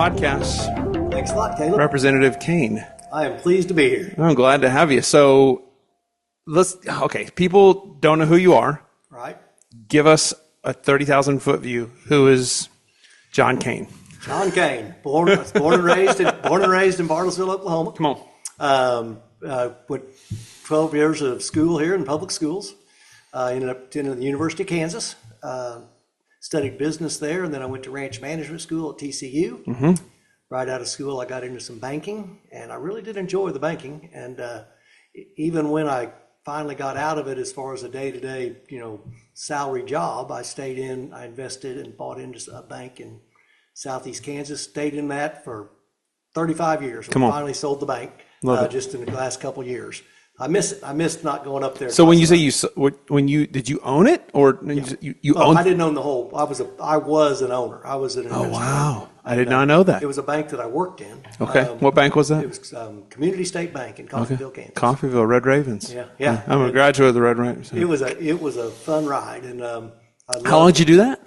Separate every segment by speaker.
Speaker 1: podcast.
Speaker 2: Thanks a lot, Caleb.
Speaker 1: Representative Kane.
Speaker 2: I am pleased to be here.
Speaker 1: I'm glad to have you. So people don't know who you are.
Speaker 2: Right.
Speaker 1: Give us a 30,000 foot view. Who is John Kane?
Speaker 2: John Kane, born and raised in Bartlesville, Oklahoma.
Speaker 1: Come on.
Speaker 2: Went 12 years of school here in public schools. Ended up attending the University of Kansas. Studied business there, and then I went to ranch management school at TCU.
Speaker 1: Mm-hmm.
Speaker 2: Right out of school, I got into some banking, and I really did enjoy the banking. And even when I finally got out of it, as far as a day-to-day, salary job, I stayed in. I invested and bought into a bank in Southeast Kansas. Stayed in that for 35 years.
Speaker 1: Come on.
Speaker 2: Finally sold the bank just in the last couple of years. I miss it. I missed not going up there.
Speaker 1: So when you say did you own it or you owned?
Speaker 2: I didn't own the whole. I was an owner. I was an investor.
Speaker 1: Oh wow! I did not know that.
Speaker 2: It was a bank that I worked in.
Speaker 1: Okay, what bank was that?
Speaker 2: It was Community State Bank in Coffeyville, Kansas.
Speaker 1: Coffeyville, Red Ravens.
Speaker 2: Yeah.
Speaker 1: I'm a graduate of the Red Ravens.
Speaker 2: It was a fun ride, and
Speaker 1: how long did you do that?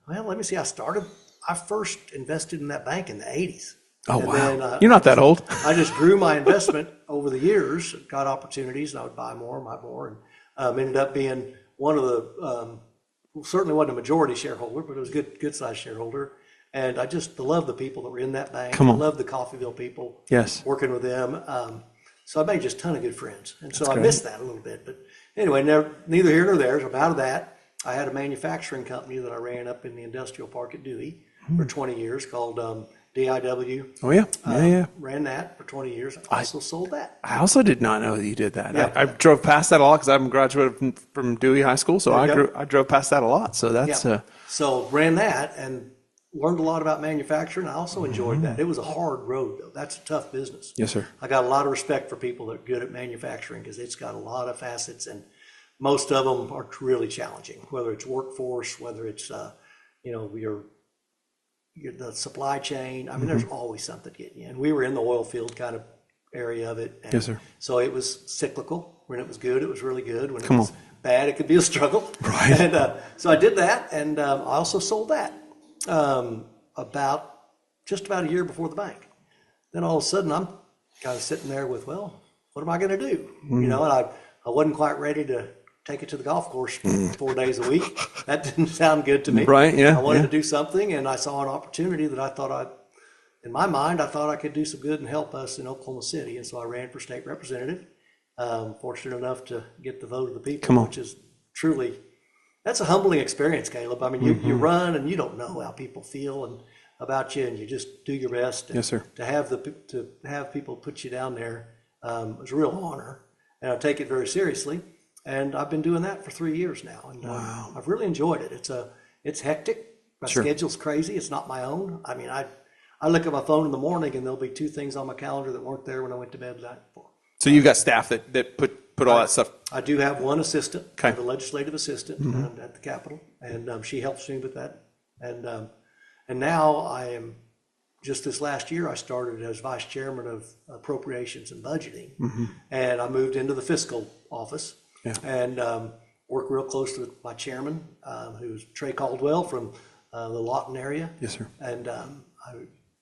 Speaker 2: Well, let me see. I first invested in that bank in the 80s.
Speaker 1: Oh,
Speaker 2: and
Speaker 1: wow.
Speaker 2: Then,
Speaker 1: You're not that old.
Speaker 2: I just grew my investment over the years, got opportunities, and I would buy more, and ended up being one of the, certainly wasn't a majority shareholder, but it was a good sized shareholder. And I just love the people that were in that bank.
Speaker 1: Come on.
Speaker 2: I love the Coffeyville people.
Speaker 1: Yes.
Speaker 2: Working with them. So I made just a ton of good friends. And so I
Speaker 1: great.
Speaker 2: missed that a little bit. But anyway, neither here nor there. So I'm out of that. I had a manufacturing company that I ran up in the industrial park at Dewey for 20 years called DIW.
Speaker 1: Oh yeah, yeah.
Speaker 2: Ran that for 20 years. I also sold that.
Speaker 1: I also did not know that you did that.
Speaker 2: Yeah.
Speaker 1: I drove past that a lot because I'm a graduate from Dewey High School, so I drove past that a lot. So that's
Speaker 2: So ran that and learned a lot about manufacturing. I also enjoyed that. It was a hard road though. That's a tough business.
Speaker 1: Yes, sir.
Speaker 2: I got a lot of respect for people that are good at manufacturing because it's got a lot of facets, and most of them are really challenging. Whether it's workforce, whether it's the supply chain. I mean, there's always something getting you. And we were in the oil field kind of area of it. And
Speaker 1: yes, sir.
Speaker 2: So it was cyclical. When it was good, it was really good. When it was bad, it could be a struggle.
Speaker 1: Right.
Speaker 2: And so I did that, and I also sold that just about a year before the bank. Then all of a sudden, I'm kind of sitting there with, well, what am I going to do? And I wasn't quite ready to take it to the golf course 4 days a week. That didn't sound good to me.
Speaker 1: Right, yeah.
Speaker 2: I wanted to do something, and I saw an opportunity that I thought in my mind, I thought I could do some good and help us in Oklahoma City. And so I ran for state representative. Fortunate enough to get the vote of the people, which is truly, that's a humbling experience, Caleb. I mean, you run and you don't know how people feel and about you, and you just do your best. And
Speaker 1: yes, sir.
Speaker 2: To have people put you down there was a real honor, and I take it very seriously. And I've been doing that for 3 years now, and I've really enjoyed it. It's hectic. My schedule's crazy. It's not my own. I mean, I look at my phone in the morning, and there'll be 2 things on my calendar that weren't there when I went to bed the night before.
Speaker 1: So you've got staff that put all that stuff.
Speaker 2: I do have one assistant,
Speaker 1: Okay.
Speaker 2: the legislative assistant at the Capitol, and she helps me with that. And now I am. Just this last year, I started as vice chairman of appropriations and budgeting, and I moved into the fiscal office. Yeah. And work real close with my chairman, who's Trey Caldwell from the Lawton area.
Speaker 1: Yes, sir.
Speaker 2: And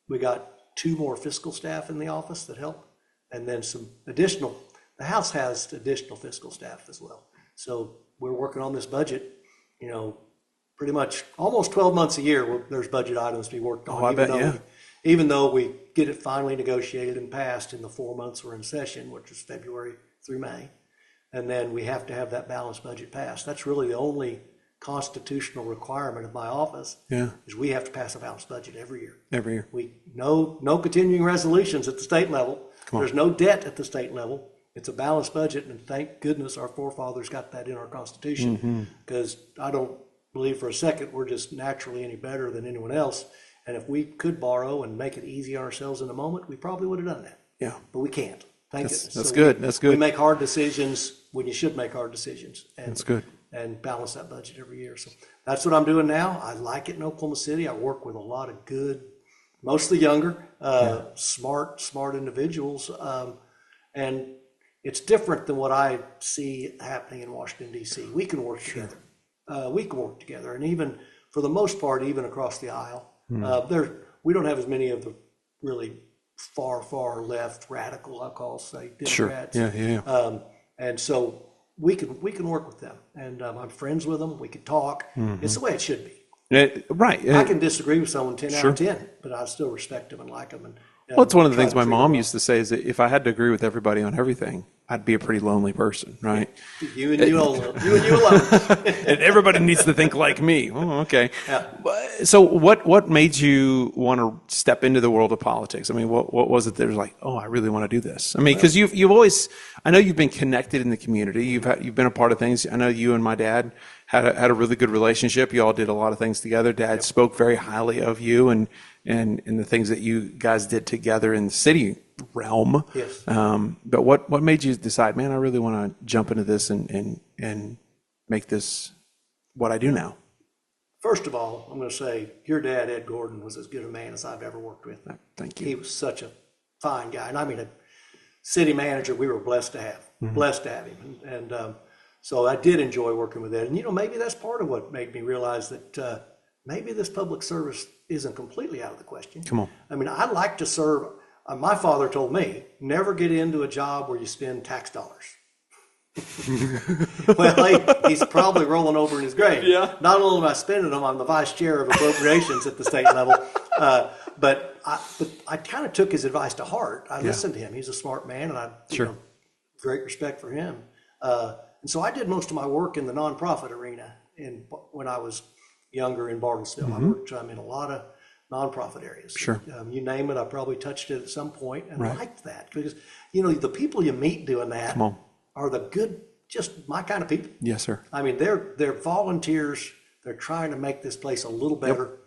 Speaker 2: we got 2 more fiscal staff in the office that help, and then some additional. The House has additional fiscal staff as well. So we're working on this budget. Pretty much almost 12 months a year. There's budget items to be worked on. Even though we get it finally negotiated and passed in the 4 months we're in session, which is February through May. And then we have to have that balanced budget passed. That's really the only constitutional requirement of my office. Yeah. Is we have to pass a balanced budget every year.
Speaker 1: Every year.
Speaker 2: No continuing resolutions at the state level. There's no debt at the state level. It's a balanced budget, and thank goodness our forefathers got that in our Constitution, because I don't believe for a second we're just naturally any better than anyone else. And if we could borrow and make it easy on ourselves in a moment, we probably would have done that.
Speaker 1: Yeah.
Speaker 2: But we can't. Thank goodness.
Speaker 1: That's good. That's good.
Speaker 2: We make hard decisions when you should make hard decisions. And,
Speaker 1: that's good.
Speaker 2: And balance that budget every year. So that's what I'm doing now. I like it in Oklahoma City. I work with a lot of good, mostly younger, smart individuals. And it's different than what I see happening in Washington, D.C. We can work together. And even, for the most part, even across the aisle, we don't have as many of the really far left radical, I'll call, say, Democrats.
Speaker 1: Sure. Yeah.
Speaker 2: And so we can work with them, and I'm friends with them. We can talk. It's the way it should be.
Speaker 1: Right.
Speaker 2: I can disagree with someone 10 out of 10, but I still respect them and like them. And
Speaker 1: well, it's one of the things my mom used to say is that if I had to agree with everybody on everything, I'd be a pretty lonely person, right?
Speaker 2: You and you alone. You and you alone.
Speaker 1: And everybody needs to think like me. Oh, okay.
Speaker 2: Yeah.
Speaker 1: So what made you want to step into the world of politics? I mean, what was it that was like, oh, I really want to do this? I mean, because you've always, I know you've been connected in the community. You've been a part of things. I know you and my dad had a really good relationship. You all did a lot of things together. Dad spoke very highly of you and the things that you guys did together in the city realm.
Speaker 2: Yes.
Speaker 1: But what made you decide, man, I really want to jump into this and make this what I do now?
Speaker 2: First of all, I'm going to say your dad, Ed Gordon, was as good a man as I've ever worked with.
Speaker 1: Thank you.
Speaker 2: He was such a fine guy. And I mean, a city manager we were blessed to have, him. And so I did enjoy working with Ed. And, maybe that's part of what made me realize that maybe this public service isn't completely out of the question.
Speaker 1: Come on.
Speaker 2: I mean, I like to serve. My father told me, never get into a job where you spend tax dollars. Well, he's probably rolling over in his grave.
Speaker 1: Yeah.
Speaker 2: Not only am I spending them, I'm the vice chair of appropriations at the state level. But I kind of took his advice to heart. I listened to him. He's a smart man, and I great respect for him. And so I did most of my work in the nonprofit arena when I was younger in Bartlesville. I worked in a lot of nonprofit areas.
Speaker 1: Sure.
Speaker 2: You name it, I probably touched it at some point, and liked that because the people you meet doing that are the good, just my kind of people.
Speaker 1: Yes, sir.
Speaker 2: I mean, they're volunteers. They're trying to make this place a little better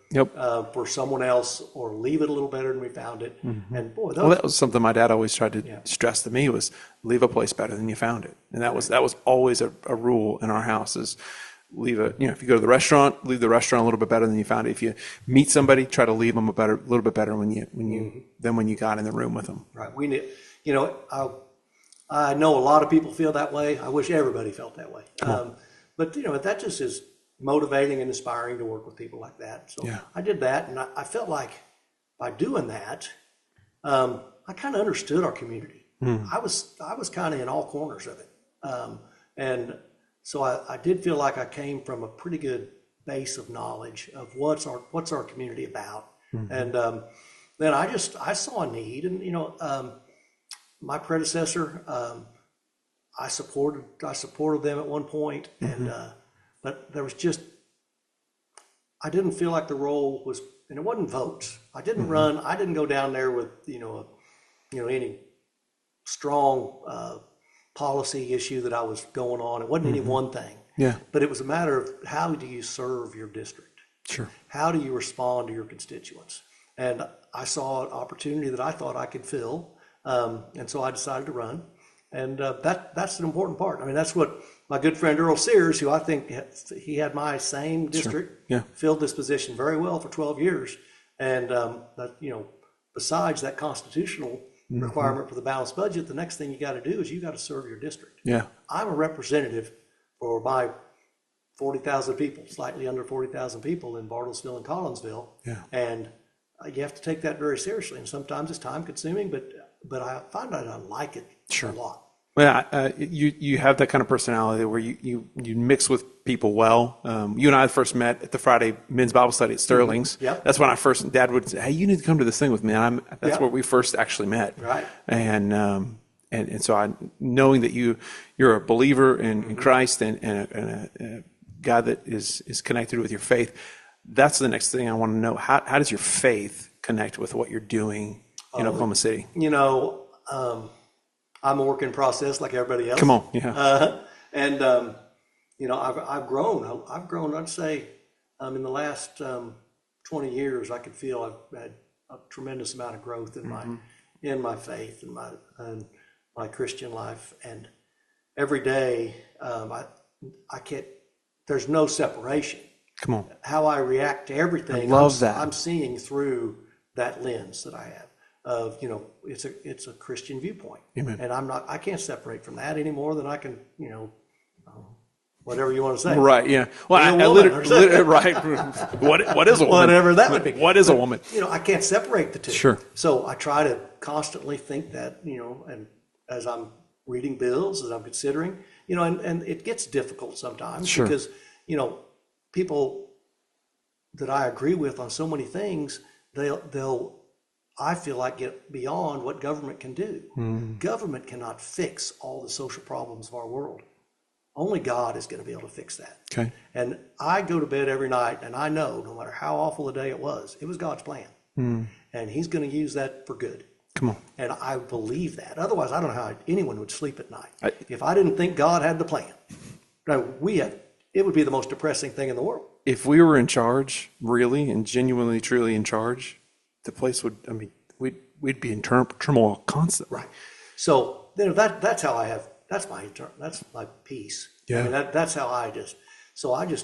Speaker 2: for someone else, or leave it a little better than we found it. And boy,
Speaker 1: that was something my dad always tried to stress to me was leave a place better than you found it, and that was always a rule in our house is leave if you go to the restaurant, leave the restaurant a little bit better than you found it. If you meet somebody, try to leave them a little bit better when you got in the room with them.
Speaker 2: Right. We need, I know a lot of people feel that way. I wish everybody felt that way. But that just is motivating and inspiring to work with people like that. So I did that, and I felt like by doing that, I kind of understood our community. I was kind of in all corners of it, and so I did feel like I came from a pretty good base of knowledge of what's our community about, and then I saw a need, and my predecessor, I supported them at one point, and but there was just, I didn't feel like the role was, and it wasn't votes. I didn't run. I didn't go down there with any strong policy issue that I was going on. It wasn't any one thing. Yeah. But it was a matter of how do you serve your district? Sure. How do you respond to your constituents? And I saw an opportunity that I thought I could fill. And so I decided to run, and that's an important part. I mean, that's what my good friend Earl Sears, who I think he had my same district, filled this position very well for 12 years. And besides that constitutional requirement for the balanced budget, the next thing you got to do is you got to serve your district. Yeah, I'm a representative for my 40,000 people, slightly under 40,000 people in Bartlesville and Collinsville. Yeah, and you have to take that very seriously. And sometimes it's time consuming, but I find that I like it a lot. Well, you have that kind of personality where you mix with people well. You and I first met at the Friday men's Bible study at Sterling's. Yep. That's when Dad would say, hey, you need to come to this thing with me. And that's where we first actually met. Right. And so knowing that you're a believer in Christ and a God that is connected with your faith, that's the next thing I want to know. How does your faith connect with what you're doing in Oklahoma City? I'm a work in process like everybody else. Come on, yeah. I've grown. I've grown. I'd say in the last 20 years, I could feel I've had a tremendous amount of growth in my faith and my Christian life. And every day, I can't. There's no separation. Come on. How I react to everything. I love that. I'm seeing through that lens that I have. Of it's a Christian viewpoint. Amen. And I can't separate from that any more than I can whatever you want to say.
Speaker 1: Right. Yeah. Well,
Speaker 2: Be a
Speaker 1: I
Speaker 2: woman or something.
Speaker 1: right. What is a woman?
Speaker 2: Whatever that would be.
Speaker 1: What is a woman?
Speaker 2: I can't separate the two.
Speaker 1: Sure.
Speaker 2: So I try to constantly think that, and as I'm reading bills, as I'm considering, and it gets difficult sometimes
Speaker 1: Sure.
Speaker 2: because, people that I agree with on so many things, they'll I feel like get beyond what government can do. Government cannot fix all the social problems of our world. Only God is going to be able to fix that.
Speaker 1: Okay.
Speaker 2: And I go to bed every night and I know no matter how awful a day it was God's plan. And he's going to use that for good.
Speaker 1: Come on.
Speaker 2: And I believe that. Otherwise, I don't know how anyone would sleep at night. If I didn't think God had the plan, it would be the most depressing thing in the world.
Speaker 1: If we were in charge, really and genuinely, truly in charge, the place would, we'd be in turmoil constantly.
Speaker 2: Right. So that's how I have, that's my peace.
Speaker 1: Yeah.
Speaker 2: That's how I just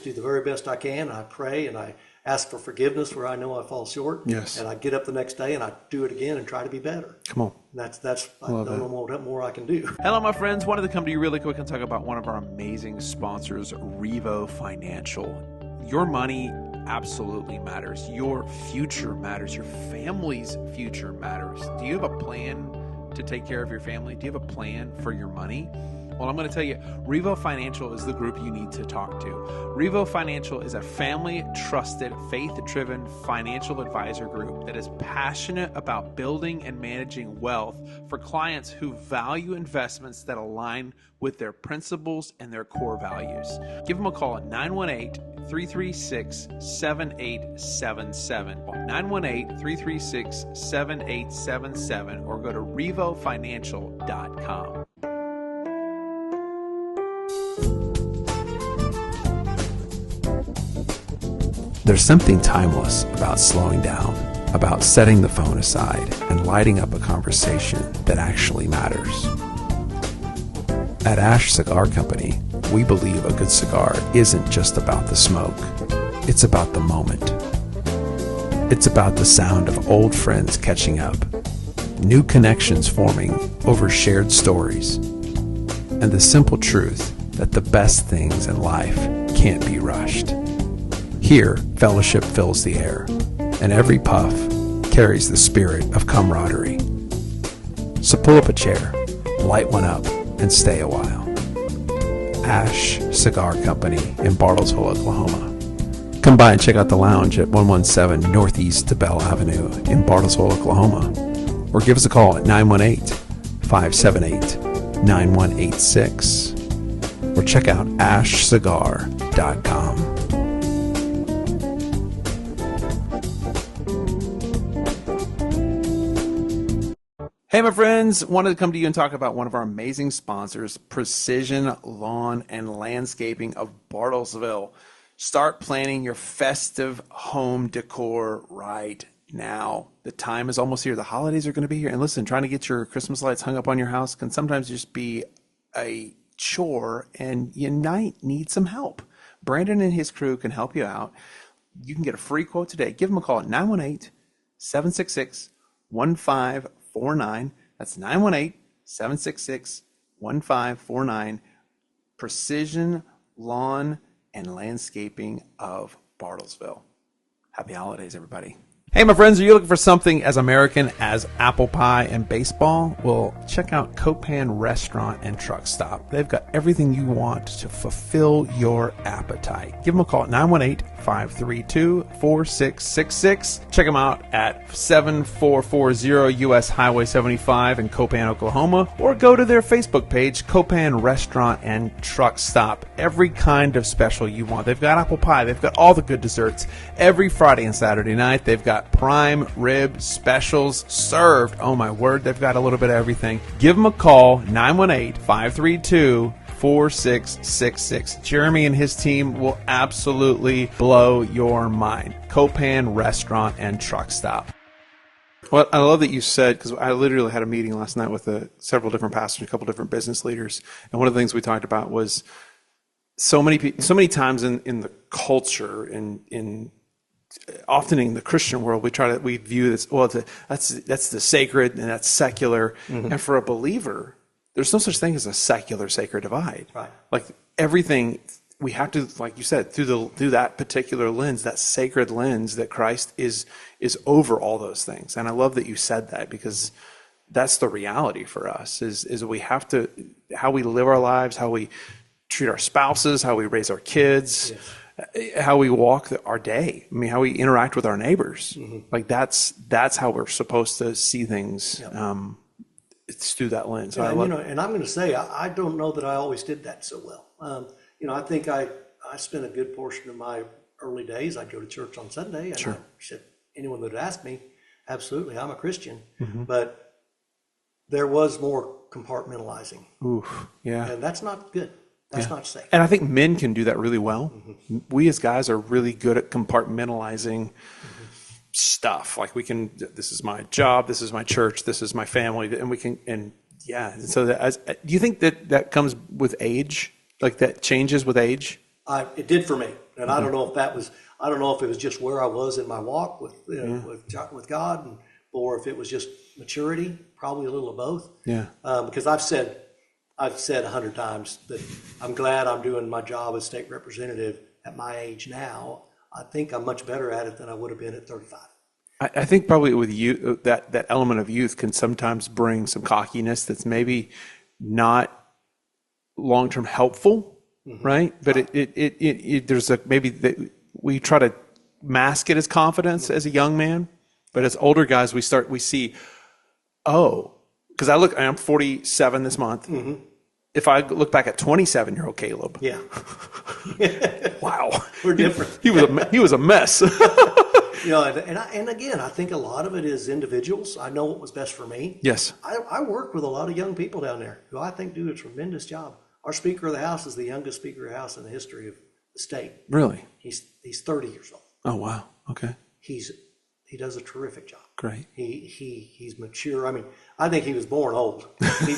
Speaker 2: do the very best I can. I pray and I ask for forgiveness where I know I fall short.
Speaker 1: Yes.
Speaker 2: And I get up the next day and I do it again and try to be better.
Speaker 1: Come on.
Speaker 2: I don't know what more I can do.
Speaker 1: Hello, my friends. Wanted to come to you really quick and talk about one of our amazing sponsors, Revo Financial. Your money absolutely matters. Your future matters. Your family's future matters. Do you have a plan to take care of your family? Do you have a plan for your money? Well, I'm going to tell you, Revo Financial is the group you need to talk to. Revo Financial is a family-trusted, faith-driven financial advisor group that is passionate about building and managing wealth for clients who value investments that align with their principles and their core values. Give them a call at 918-336-7877. 918-336-7877 or go to revofinancial.com. There's something timeless about slowing down, about setting the phone aside and lighting up a conversation that actually matters. At Ash Cigar Company, we believe a good cigar isn't just about the smoke. It's about the moment. It's about the sound of old friends catching up, new connections forming over shared stories, and the simple truth that the best things in life can't be rushed. Here, fellowship fills the air, and every puff carries the spirit of camaraderie. So pull up a chair, light one up, and stay a while. Ash Cigar Company in Bartlesville, Oklahoma. Come by and check out the lounge at 117 Northeast DeBell Avenue in Bartlesville, Oklahoma. Or give us a call at 918-578-9186. Or check out ashcigar.com. Hey, my friends, wanted to come to you and talk about one of our amazing sponsors, Precision Lawn and Landscaping of Bartlesville. Start planning your festive home decor right now. The time is almost here. The holidays are going to be here. And listen, trying to get your Christmas lights hung up on your house can sometimes just be a chore, and you might need some help. Brandon and his crew can help you out. You can get a free quote today. Give them a call at 918-766-1549. That's 918-766-1549. Precision Lawn and Landscaping of Bartlesville. Happy holidays, everybody. Hey, my friends, are you looking for something as American as apple pie and baseball? Well, check out Copan Restaurant and Truck Stop. They've got everything you want to fulfill your appetite. Give them a call at 918-532-4666. Check them out at 7440 U.S. Highway 75 in Copan, Oklahoma, or go to their Facebook page, Copan Restaurant and Truck Stop. Every kind of special you want. They've got apple pie. They've got all the good desserts. Every Friday and Saturday night, they've got prime rib specials served. Oh my word, they've got a little bit of everything. Give them a call, 918-532-4666. Jeremy and his team will absolutely blow your mind. Copan Restaurant and Truck Stop. Well, I love that you said, because I literally had a meeting last night with several different pastors, a couple different business leaders, and one of the things we talked about was so many times in the culture, often in the Christian world, we view this, well, that's the sacred and that's secular. Mm-hmm. And for a believer, there's no such thing as a secular sacred divide.
Speaker 2: Right.
Speaker 1: Like everything we have to, like you said, through that particular lens, that sacred lens, that Christ is over all those things. And I love that you said that, because that's the reality for us is we have to, how we live our lives, how we treat our spouses, how we raise our kids, how we walk our day. I mean, how we interact with our neighbors. Like that's how we're supposed to see things. It's through that lens.
Speaker 2: Yeah, and I'm going to say, I don't know that I always did that so well. I think I spent a good portion of my early days. I'd go to church on Sunday, and I said, anyone that would ask me, absolutely, I'm a Christian. But there was more compartmentalizing.
Speaker 1: Oof, yeah.
Speaker 2: And that's not good. That's not safe.
Speaker 1: And I think men can do that really well. We as guys are really good at compartmentalizing stuff. Like this is my job, this is my church, this is my family, and we can, so do you think that comes with age? Like that changes with age?
Speaker 2: It did for me. And I don't know if it was just where I was in my walk with God, or if it was just maturity, probably a little of both. Yeah. Because I've said 100 times that I'm glad I'm doing my job as state representative at my age now. I think I'm much better at it than I would have been at 35.
Speaker 1: I think probably with you, that element of youth can sometimes bring some cockiness that's maybe not long-term helpful, right? But there's we try to mask it as confidence as a young man, but as older guys, we see, because I'm 47 this month. If I look back at 27-year-old Caleb, wow,
Speaker 2: we're different.
Speaker 1: He was a mess.
Speaker 2: And again, I think a lot of it is individuals. I know what was best for me.
Speaker 1: Yes.
Speaker 2: I work with a lot of young people down there who I think do a tremendous job. Our Speaker of the House is the youngest Speaker of the House in the history of the state.
Speaker 1: Really?
Speaker 2: He's 30 years old.
Speaker 1: Oh, wow. Okay.
Speaker 2: He does a terrific job.
Speaker 1: Great.
Speaker 2: He's mature. I mean, I think he was born old.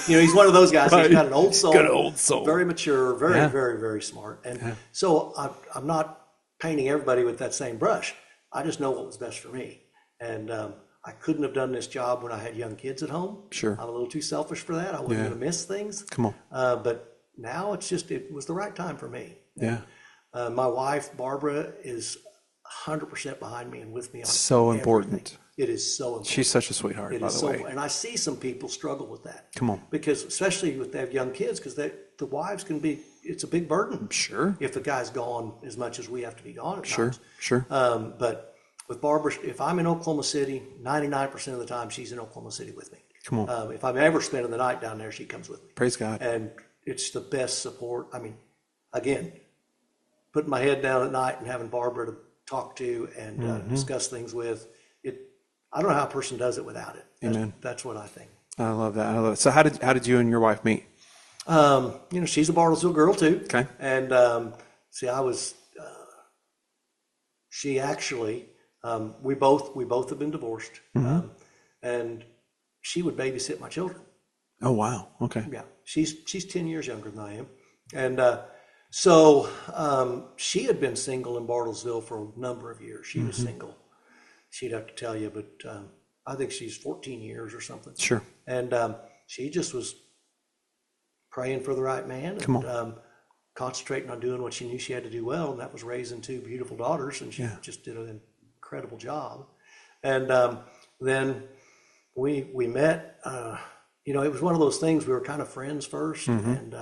Speaker 2: He's one of those guys. Right. He's got an old soul.
Speaker 1: Got an old soul.
Speaker 2: Very mature. Very, very, very smart. And so I'm not painting everybody with that same brush. I just know what was best for me. And I couldn't have done this job when I had young kids at home.
Speaker 1: Sure.
Speaker 2: I'm a little too selfish for that. I wasn't going to miss things.
Speaker 1: Come on.
Speaker 2: But now it was the right time for me.
Speaker 1: Yeah.
Speaker 2: And, my wife, Barbara, is 100% behind me and with me on
Speaker 1: so
Speaker 2: everything.
Speaker 1: Important.
Speaker 2: It is so important.
Speaker 1: She's such a sweetheart, by the way.
Speaker 2: And I see some people struggle with that.
Speaker 1: Come on.
Speaker 2: Because especially if they have young kids, because the wives it's a big burden.
Speaker 1: Sure.
Speaker 2: If the guy's gone as much as we have to be gone at times.
Speaker 1: Sure.
Speaker 2: But with Barbara, if I'm in Oklahoma City, 99% of the time she's in Oklahoma City with me.
Speaker 1: Come on.
Speaker 2: If I'm ever spending the night down there, she comes with me.
Speaker 1: Praise God.
Speaker 2: And it's the best support. I mean, again, putting my head down at night and having Barbara to talk to and discuss things with, I don't know how a person does it without it.
Speaker 1: Amen.
Speaker 2: That's what I think.
Speaker 1: I love that. So how did you and your wife meet?
Speaker 2: She's a Bartlesville girl too.
Speaker 1: Okay.
Speaker 2: And she actually, we both have been divorced, and she would babysit my children.
Speaker 1: Oh wow. Okay.
Speaker 2: Yeah, she's 10 years younger than I am, and so she had been single in Bartlesville for a number of years. She was single. She'd have to tell you, but I think she's 14 years or something.
Speaker 1: Sure.
Speaker 2: And she just was praying for the right man and concentrating on doing what she knew she had to do well, and that was raising two beautiful daughters, and she just did an incredible job. And then we met. It was one of those things. We were kind of friends first, and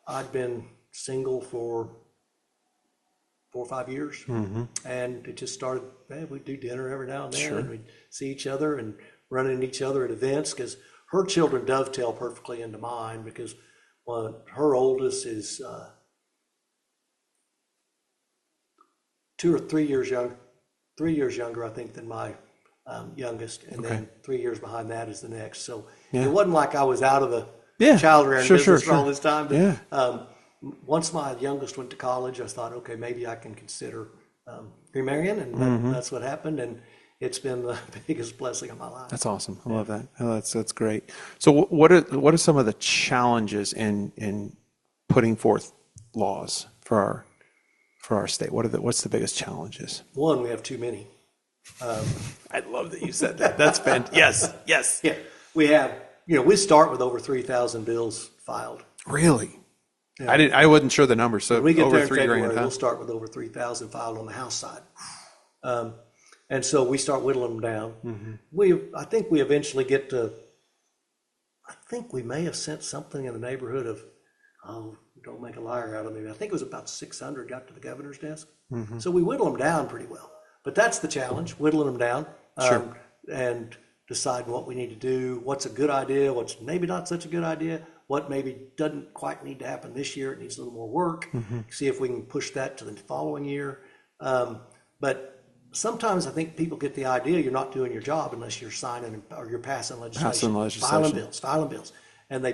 Speaker 2: I'd been single for 4 or 5 years, and it just started. We'd do dinner every now and then, and we'd see each other and run into each other at events, because her children dovetail perfectly into mine, because her oldest is 2 or 3 years younger, I think, than my youngest, and then 3 years behind that is the next. So it wasn't like I was out of the child rearing business for all this time. But, once my youngest went to college, I thought, okay, maybe I can consider remarrying, and that's what happened. And it's been the biggest blessing of my life.
Speaker 1: That's awesome. I love that. Oh, that's great. So what are some of the challenges in putting forth laws for our state? What's the biggest challenges?
Speaker 2: One, we have too many.
Speaker 1: I love that you said that. That's fantastic. Yes.
Speaker 2: Yeah, we have. We start with over 3,000 bills filed.
Speaker 1: Really?
Speaker 2: Yeah.
Speaker 1: I wasn't sure the number. So
Speaker 2: When we get
Speaker 1: over
Speaker 2: there in
Speaker 1: 3 grand,
Speaker 2: February,
Speaker 1: huh?
Speaker 2: we'll start with over 3,000 filed on the House side. And so we start whittling them down. I think we eventually get to, I think we may have sent something in the neighborhood of, don't make a liar out of me. I think it was about 600 got to the governor's desk. So we whittle them down pretty well. But that's the challenge, whittling them down.
Speaker 1: Sure.
Speaker 2: And deciding what we need to do, what's a good idea, what's maybe not such a good idea, what maybe doesn't quite need to happen this year, it needs a little more work, see if we can push that to the following year. But sometimes I think people get the idea you're not doing your job unless you're signing or you're passing legislation. Filing bills. And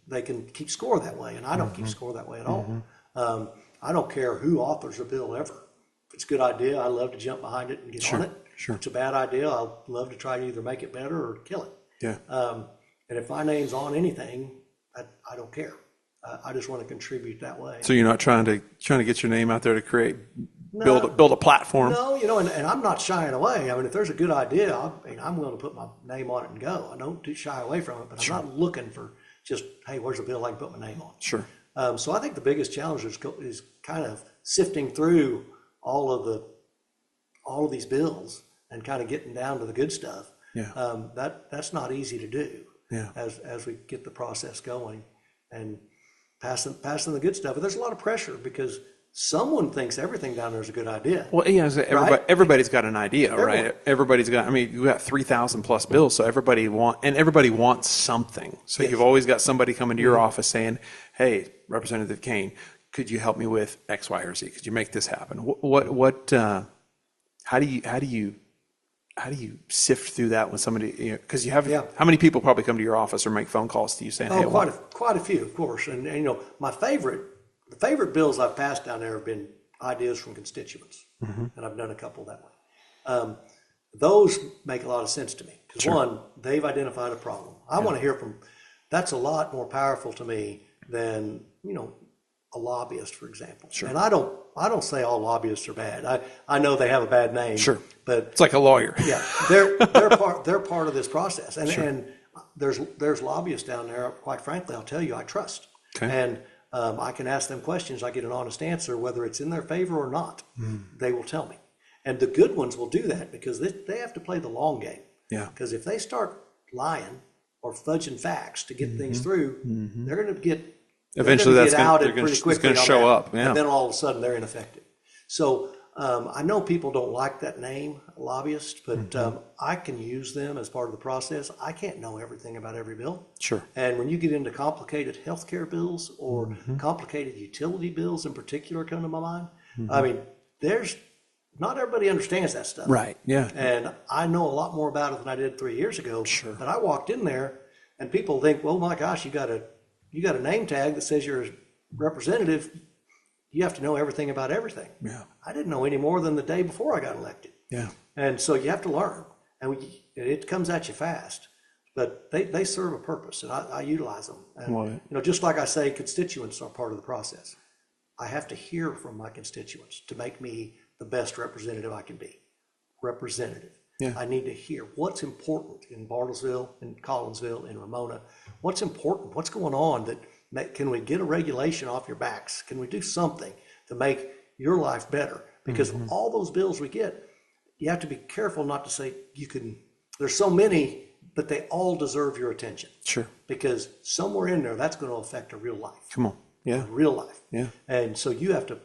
Speaker 2: they can keep score that way, and I don't keep score that way at all. I don't care who authors a bill ever. If it's a good idea, I love to jump behind it and get on it.
Speaker 1: Sure.
Speaker 2: If it's a bad idea, I'll love to try to either make it better or kill it.
Speaker 1: Yeah.
Speaker 2: And if my name's on anything, I don't care. I just want to contribute that way.
Speaker 1: So you're not trying to get your name out there to build a platform.
Speaker 2: No, and I'm not shying away. I mean, if there's a good idea, I'm willing to put my name on it and go. I don't shy away from it, but I'm not looking for just, hey, where's a bill I can put my name on?
Speaker 1: Sure.
Speaker 2: So I think the biggest challenge is kind of sifting through all of these bills and kind of getting down to the good stuff.
Speaker 1: Yeah.
Speaker 2: That's not easy to do.
Speaker 1: Yeah.
Speaker 2: As we get the process going and passing the good stuff. But there's a lot of pressure because someone thinks everything down there is a good idea.
Speaker 1: Well, yeah, everybody's got an idea, right? Everybody's got. I mean, you got 3,000 plus bills, so everybody wants something. So you've always got somebody coming to your office saying, "Hey, Representative Kane, could you help me with X, Y, or Z? Could you make this happen?" How do you sift through that when somebody, because you have, how many people probably come to your office or make phone calls to you saying, "Hey,
Speaker 2: quite a few, of course." And my the favorite bills I've passed down there have been ideas from constituents, and I've done a couple that way. Those make a lot of sense to me because one, they've identified a problem. I want to hear from. That's a lot more powerful to me than a lobbyist, for example. Sure. And I don't say all lobbyists are bad. I know they have a bad name.
Speaker 1: Sure.
Speaker 2: But
Speaker 1: it's like a lawyer.
Speaker 2: Yeah. They're part of this process. And there's lobbyists down there, quite frankly, I'll tell you, I trust.
Speaker 1: Okay.
Speaker 2: And I can ask them questions, I get an honest answer, whether it's in their favor or not. They will tell me. And the good ones will do that because they have to play the long game.
Speaker 1: Yeah.
Speaker 2: Because if they start lying or fudging facts to get things through, they're going to get
Speaker 1: eventually that's
Speaker 2: going to
Speaker 1: show up. Yeah.
Speaker 2: And then all of a sudden they're ineffective. So I know people don't like that name, lobbyist, but I can use them as part of the process. I can't know everything about every bill.
Speaker 1: Sure.
Speaker 2: And when you get into complicated healthcare bills or complicated utility bills in particular come to my mind, I mean, not everybody understands that stuff.
Speaker 1: Right. Yeah.
Speaker 2: And I know a lot more about it than I did 3 years ago.
Speaker 1: Sure.
Speaker 2: But I walked in there and people think, well, my gosh, you got a name tag that says you're a representative. You have to know everything about everything.
Speaker 1: Yeah.
Speaker 2: I didn't know any more than the day before I got elected.
Speaker 1: Yeah.
Speaker 2: And so you have to learn, and it comes at you fast. But they serve a purpose, and I utilize them. And just like I say, constituents are part of the process. I have to hear from my constituents to make me the best representative I can be. Representative. Yeah. I need to hear what's important in Bartlesville, in Collinsville, in Ramona. What's important? What's going on? Can we get a regulation off your backs? Can we do something to make your life better? Because all those bills we get, you have to be careful not to say there's so many, but they all deserve your attention.
Speaker 1: Sure.
Speaker 2: Because somewhere in there, that's going to affect a real life.
Speaker 1: Come on. Yeah.
Speaker 2: A real life.
Speaker 1: Yeah.
Speaker 2: And so you have to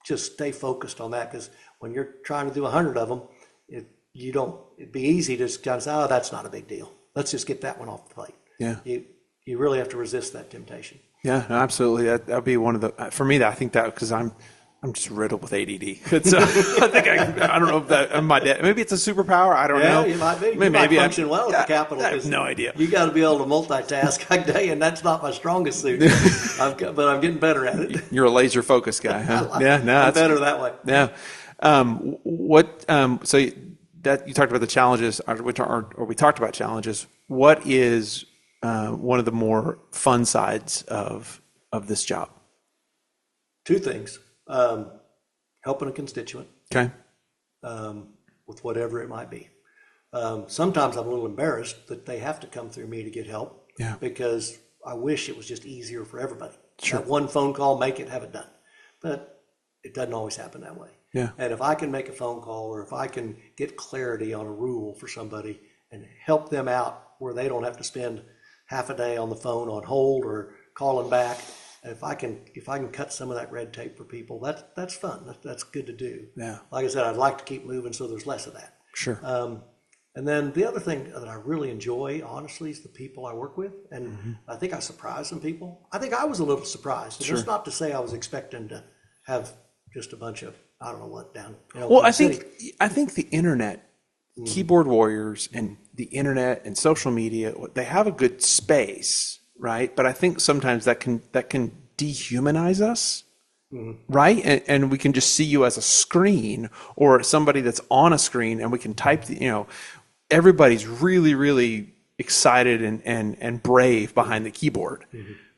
Speaker 2: just stay focused on that because when you're trying to do 100 of them, it'd be easy to just kind of say, oh, that's not a big deal. Let's just get that one off the plate. Yeah. You really have to resist that temptation.
Speaker 1: Yeah, no, absolutely. That'd be one of the, for me, I think that because I'm just riddled with ADD. It's, I think I don't know if that, maybe it's a superpower. I don't know.
Speaker 2: You might be. You might function well at the Capitol.
Speaker 1: I have no idea.
Speaker 2: You got to be able to multitask, I tell you, and that's not my strongest suit. But I'm getting better at it.
Speaker 1: You're a laser focused guy, huh?
Speaker 2: I'm better that way.
Speaker 1: Yeah. So that you talked about the challenges, or we talked about challenges. What is one of the more fun sides of this job?
Speaker 2: Two things. Helping a constituent.
Speaker 1: Okay.
Speaker 2: With whatever it might be. Sometimes I'm a little embarrassed that they have to come through me to get help.
Speaker 1: Yeah.
Speaker 2: Because I wish it was just easier for everybody.
Speaker 1: Sure.
Speaker 2: That one phone call, make it, have it done. But it doesn't always happen that way.
Speaker 1: Yeah.
Speaker 2: And if I can make a phone call, or if I can get clarity on a rule for somebody and help them out where they don't have to spend half a day on the phone on hold or calling back, if I can cut some of that red tape for people, that's fun. That's good to do.
Speaker 1: Yeah.
Speaker 2: Like I said, I'd like to keep moving so there's less of that.
Speaker 1: Sure.
Speaker 2: And then the other thing that I really enjoy, honestly, is the people I work with. And I think I surprised some people. I think I was a little surprised. And that's not to say I was expecting to have just a bunch of, I don't know what, down.
Speaker 1: Well, I think the internet, keyboard warriors and the internet and social media, they have a good space, right? But I think sometimes that can dehumanize us. Right. And we can just see you as a screen or somebody that's on a screen, and we can type everybody's really, really excited and brave behind the keyboard.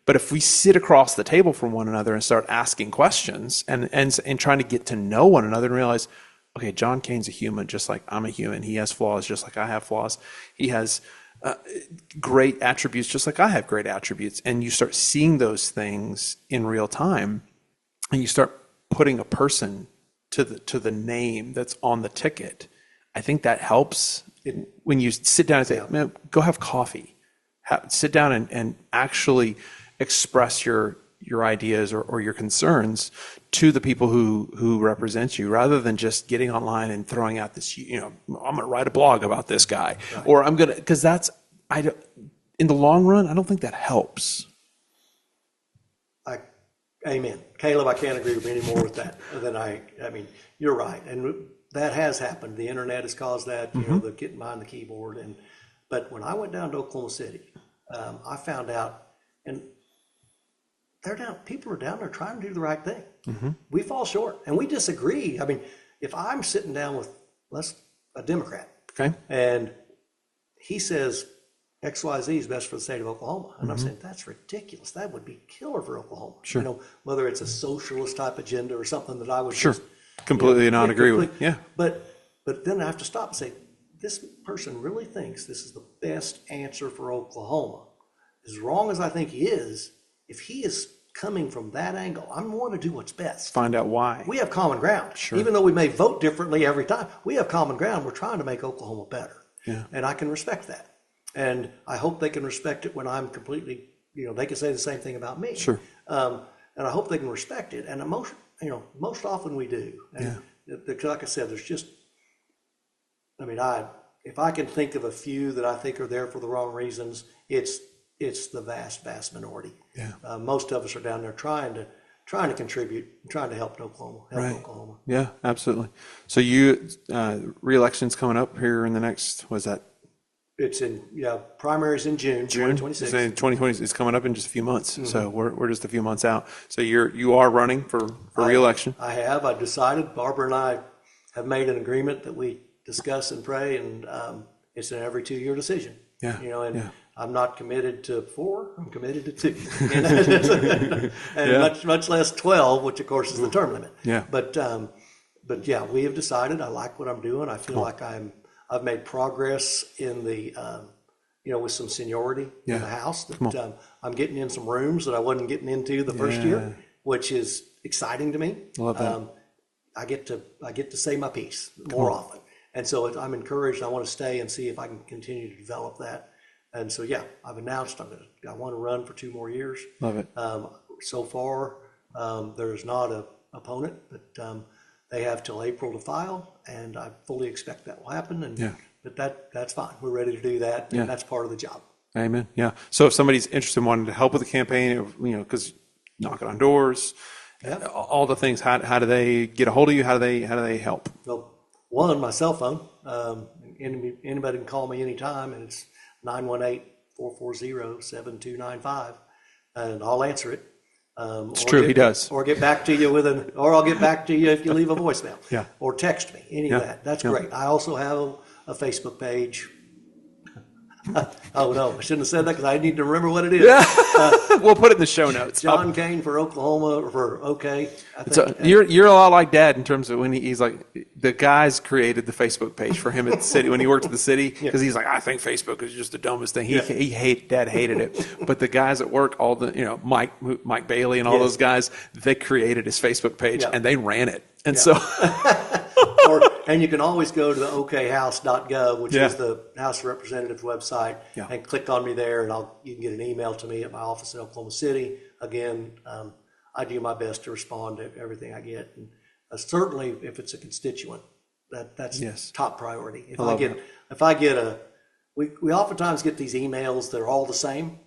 Speaker 1: But if we sit across the table from one another and start asking questions and trying to get to know one another and realize, okay, John Kane's a human just like I'm a human. He has flaws just like I have flaws. He has great attributes just like I have great attributes. And you start seeing those things in real time. And you start putting a person to the name that's on the ticket. I think that helps when you sit down and say, man, go have coffee. Sit down and actually express your ideas or your concerns to the people who represent you, rather than just getting online and throwing out this, I'm going to write a blog about this guy. Right. Or I'm going to, because in the long run, I don't think that helps.
Speaker 2: Amen. Caleb, I can't agree with any more with that than I mean, you're right. And that has happened. The internet has caused that, the getting behind the keyboard. But when I went down to Oklahoma City, I found out, and people are down there trying to do the right thing. We fall short and we disagree. I mean, if I'm sitting down with a Democrat,
Speaker 1: okay,
Speaker 2: and he says XYZ is best for the state of Oklahoma. And I'm saying, that's ridiculous. That would be killer for Oklahoma.
Speaker 1: Sure.
Speaker 2: Whether it's a socialist type agenda or something that I would
Speaker 1: completely not agree with. Yeah.
Speaker 2: But then I have to stop and say, this person really thinks this is the best answer for Oklahoma. As wrong as I think he is, if he is coming from that angle, I'm going to do what's best.
Speaker 1: Find out why.
Speaker 2: We have common ground.
Speaker 1: Sure.
Speaker 2: Even though we may vote differently every time, we have common ground. We're trying to make Oklahoma better.
Speaker 1: Yeah.
Speaker 2: And I can respect that. And I hope they can respect it when I'm completely, they can say the same thing about me.
Speaker 1: Sure.
Speaker 2: And I hope they can respect it. And most often we do. And like I said, there's just, if I can think of a few that I think are there for the wrong reasons, it's the vast, vast minority.
Speaker 1: Yeah.
Speaker 2: Most of us are down there trying to contribute, trying to help Oklahoma. Oklahoma.
Speaker 1: Yeah, absolutely. So you, re-election's coming up here in the next, was that?
Speaker 2: It's primaries in June 2026.
Speaker 1: 2020 is coming up in just a few months. So we're just a few months out. So you are running for re-election.
Speaker 2: I decided, Barbara and I have made an agreement that we discuss and pray, and it's an every 2-year decision.
Speaker 1: Yeah.
Speaker 2: I'm not committed to 4, I'm committed to 2. And much less 12, which of course is the term limit.
Speaker 1: Yeah.
Speaker 2: But yeah, we have decided, I like what I'm doing. I feel like I've made progress in the, with some seniority in the House. That I'm getting in some rooms that I wasn't getting into the first year, which is exciting to me.
Speaker 1: I love that.
Speaker 2: I get to say my piece more often, and so I'm encouraged. I want to stay and see if I can continue to develop that. And so I've announced I want to run for 2 more years.
Speaker 1: Love it.
Speaker 2: So far, there is not an opponent, but they have till April to file, and I fully expect that will happen. But that's fine. We're ready to do that, and that's part of the job.
Speaker 1: Amen. Yeah. So if somebody's interested in wanting to help with the campaign, because knocking on doors, all the things, how do they get a hold of you? How do they help?
Speaker 2: Well, one, my cell phone. Anybody can call me anytime, and it's 918-440-7295, and I'll answer it.
Speaker 1: It's true, he does.
Speaker 2: Or get back to you or I'll get back to you if you leave a voicemail.
Speaker 1: Yeah.
Speaker 2: Or text me, any of that. That's great. I also have a Facebook page. Oh, no, I shouldn't have said that because I need to remember what it is.
Speaker 1: We'll put it in the show notes.
Speaker 2: John Kane for Oklahoma, or for OK. I think.
Speaker 1: So you're a lot like Dad in terms of when he's like, the guys created the Facebook page for him at the city when he worked at the city, because he's like, I think Facebook is just the dumbest thing. Dad hated it, but the guys at work, all the Mike Bailey and all those guys, they created his Facebook page and they ran it, and so.
Speaker 2: And you can always go to the okhouse.gov, which is the House of Representatives website, and click on me there, and you can get an email to me at my office in Oklahoma City. Again, I do my best to respond to everything I get, and certainly if it's a constituent, that's top priority. If I get we oftentimes get these emails that are all the same,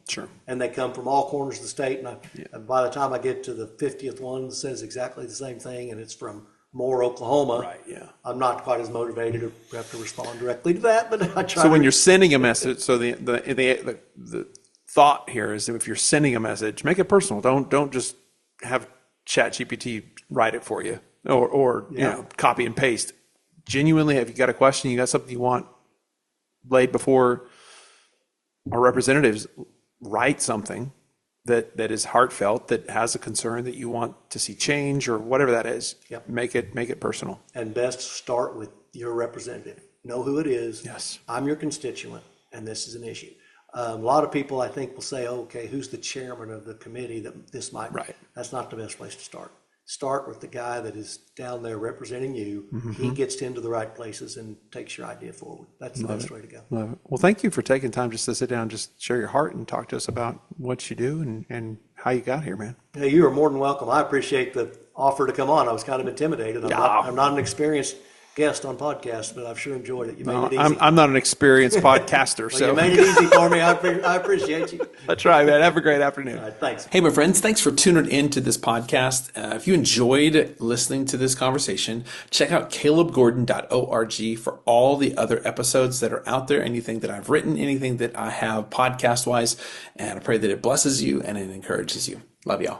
Speaker 2: and they come from all corners of the state, and by the time I get to the 50th one that says exactly the same thing, and it's from Moore, Oklahoma. I'm not quite as motivated to have to respond directly to that, but I try.
Speaker 1: So when you're sending a message, so the thought here is that if you're sending a message, make it personal. Don't just have ChatGPT write it for you, or copy and paste. Genuinely, if you got a question, you got something you want laid before our representatives, write something that is heartfelt, that has a concern that you want to see change or whatever that is. Make it personal.
Speaker 2: And best start with your representative. Know who it is.
Speaker 1: Yes.
Speaker 2: I'm your constituent, and this is an issue. A lot of people, I think, will say, okay, who's the chairman of the committee that this might be? That's not the best place to start. Start with the guy that is down there representing you. He gets into the right places and takes your idea forward. That's the best way to go.
Speaker 1: Love it. Well, thank you for taking time just to sit down, just share your heart and talk to us about what you do and how you got here, man.
Speaker 2: Yeah, you are more than welcome. I appreciate the offer to come on. I was kind of intimidated. I'm not an experienced guest on podcasts, but I've sure enjoyed it. You made it easy.
Speaker 1: I'm not an experienced podcaster, so
Speaker 2: you made it easy for me. I appreciate you.
Speaker 1: That's right, man. Have a great afternoon.
Speaker 2: All right, thanks.
Speaker 3: Hey, my friends, thanks for tuning in to this podcast. If you enjoyed listening to this conversation, check out calebgordon.org for all the other episodes that are out there, anything that I've written, anything that I have podcast-wise, and I pray that it blesses you and it encourages you. Love y'all.